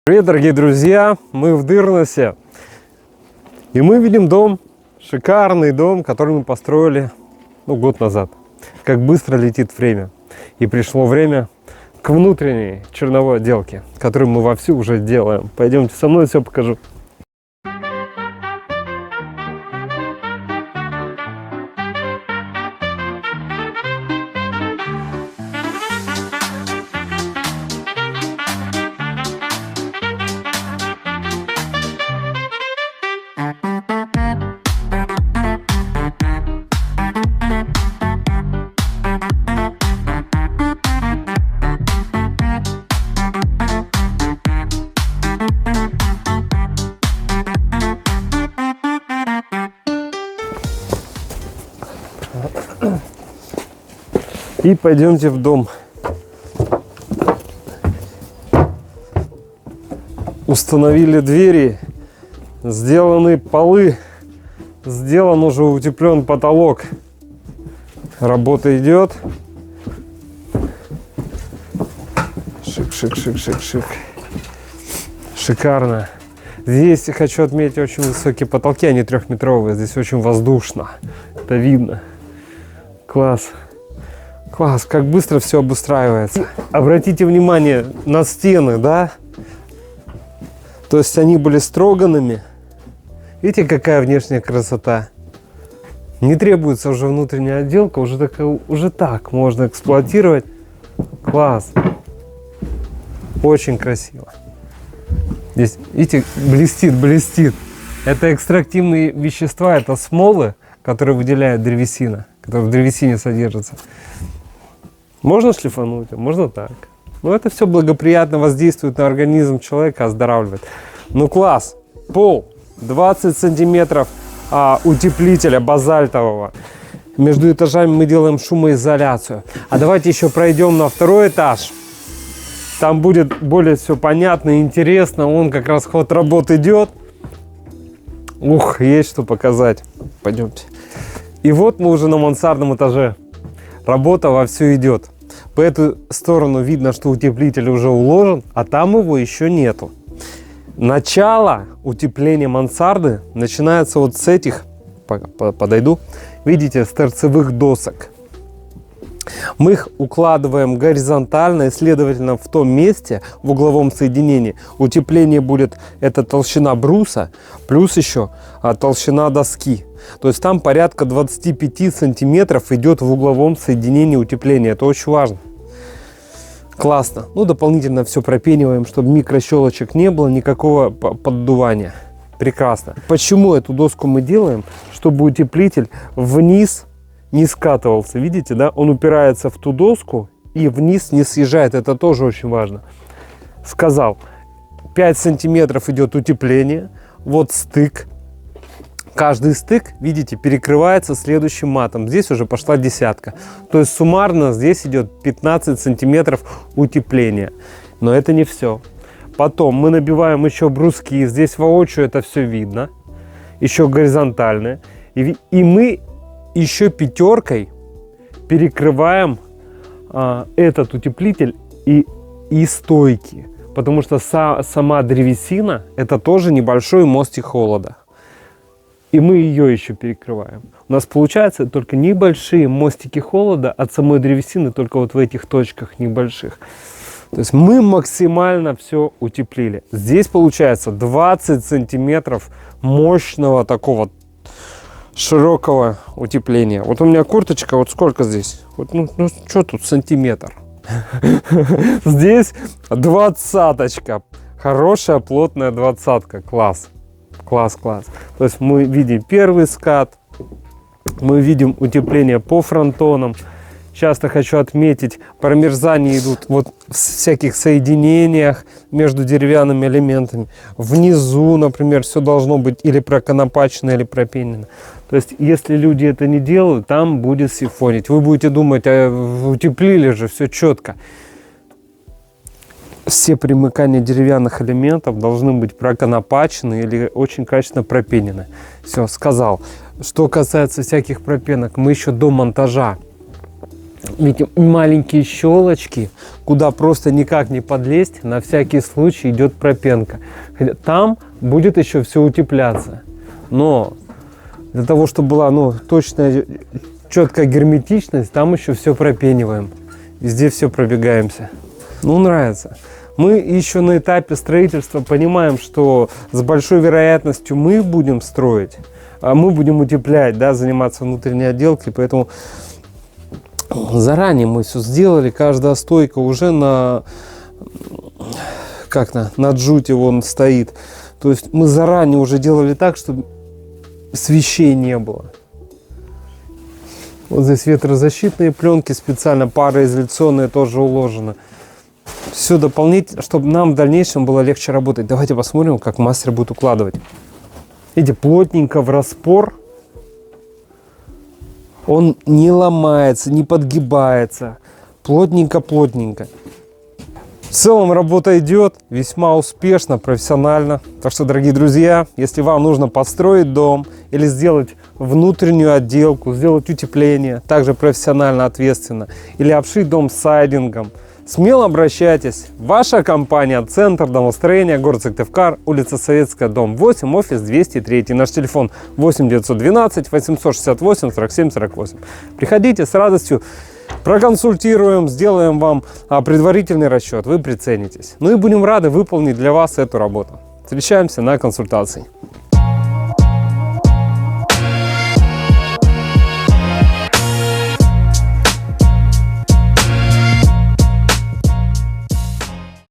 Привет, дорогие друзья! Мы в Дырносе. И мы видим дом, шикарный дом, который мы построили год назад. Как быстро летит время. И пришло время к внутренней черновой отделке, которую мы вовсю уже делаем. Пойдемте со мной, все покажу. И пойдемте в дом. Установили двери, сделаны полы, сделан уже утеплен потолок. Работа идет. Шик. Шикарно. Здесь хочу отметить очень высокие потолки, они трехметровые. Здесь очень воздушно. Это видно. Класс. Класс, как быстро все обустраивается. Обратите внимание на стены, да? То есть они были строганными. Видите, какая внешняя красота? Не требуется уже внутренняя отделка, уже так можно эксплуатировать. Класс. Очень красиво. Здесь, видите, блестит. Это экстрактивные вещества, это смолы, которые выделяет древесина, которые в древесине содержатся. Можно шлифануть, можно так. Но это все благоприятно воздействует на организм человека, оздоравливает. Ну класс. Пол 20 сантиметров утеплителя базальтового. Между этажами мы делаем шумоизоляцию. А давайте еще пройдем на второй этаж. Там будет более все понятно и интересно. Вон как раз ход работ идет. Ух, есть что показать. Пойдемте. И вот мы уже на мансардном этаже. Работа вовсю идет. По эту сторону видно, что утеплитель уже уложен, а там его еще нету. Начало утепления мансарды начинается вот с этих, подойду, видите, с торцевых досок. Мы их укладываем горизонтально и, следовательно, в том месте, в угловом соединении, утепление будет, это толщина бруса, плюс еще толщина доски. То есть там порядка 25 сантиметров идет в угловом соединении утепления. Это очень важно. Классно. Ну, дополнительно все пропениваем, чтобы микрощелочек не было, никакого поддувания. Прекрасно. Почему эту доску мы делаем? Чтобы утеплитель вниз не скатывался. Видите, да? Он упирается в ту доску и вниз не съезжает. Это тоже очень важно. Сказал, 5 сантиметров идет утепление. Вот стык. Каждый стык, видите, перекрывается следующим матом. Здесь уже пошла десятка. То есть суммарно здесь идет 15 сантиметров утепления. Но это не все. Потом мы набиваем еще бруски. Здесь воочию это все видно. Еще горизонтальные. И мы еще пятеркой перекрываем этот утеплитель и стойки. Потому что сама древесина это тоже небольшой мостик холода. И мы ее еще перекрываем. У нас получается только небольшие мостики холода от самой древесины, только вот в этих точках небольших. То есть мы максимально все утеплили. Здесь получается 20 сантиметров мощного такого широкого утепления. Вот у меня курточка, вот сколько здесь? Вот, ну что тут, сантиметр. Здесь 20-очка. Хорошая плотная 20-ка. Класс. Класс. То есть мы видим первый скат, мы видим утепление по фронтонам. Часто хочу отметить, промерзания идут вот в всяких соединениях между деревянными элементами. Внизу, например, все должно быть или проконопачено, или пропенено. То есть, если люди это не делают, там будет сифонить. Вы будете думать, утеплили же, все четко. Все примыкания деревянных элементов должны быть проконопачены или очень качественно пропенены. Все, сказал. Что касается всяких пропенок, мы еще до монтажа Видите, маленькие щелочки, куда просто никак не подлезть, на всякий случай идет пропенка. Там будет еще все утепляться. Но для того, чтобы была точная, четкая герметичность, там еще все пропениваем. Везде все пробегаемся. Нравится. Мы еще на этапе строительства понимаем, что с большой вероятностью мы будем строить, а мы будем утеплять, да, заниматься внутренней отделкой, поэтому заранее мы все сделали, каждая стойка уже на джуте вон стоит. То есть мы заранее уже делали так, чтобы свищей не было. Вот здесь ветрозащитные пленки, специально пароизоляционные тоже уложены. Все дополнительно, чтобы нам в дальнейшем было легче работать. Давайте посмотрим, как мастер будет укладывать. Видите, плотненько в распор. Он не ломается, не подгибается. Плотненько-плотненько. В целом работа идет весьма успешно, профессионально. Так что, дорогие друзья, если вам нужно построить дом или сделать внутреннюю отделку, сделать утепление, также профессионально, ответственно, или обшить дом сайдингом, смело обращайтесь. Ваша компания «Центр домостроения», город Сыктывкар, улица Советская, дом 8, офис 203. Наш телефон 8 912 868 47 48. Приходите с радостью, проконсультируем, сделаем вам предварительный расчет, вы приценитесь. И будем рады выполнить для вас эту работу. Встречаемся на консультации.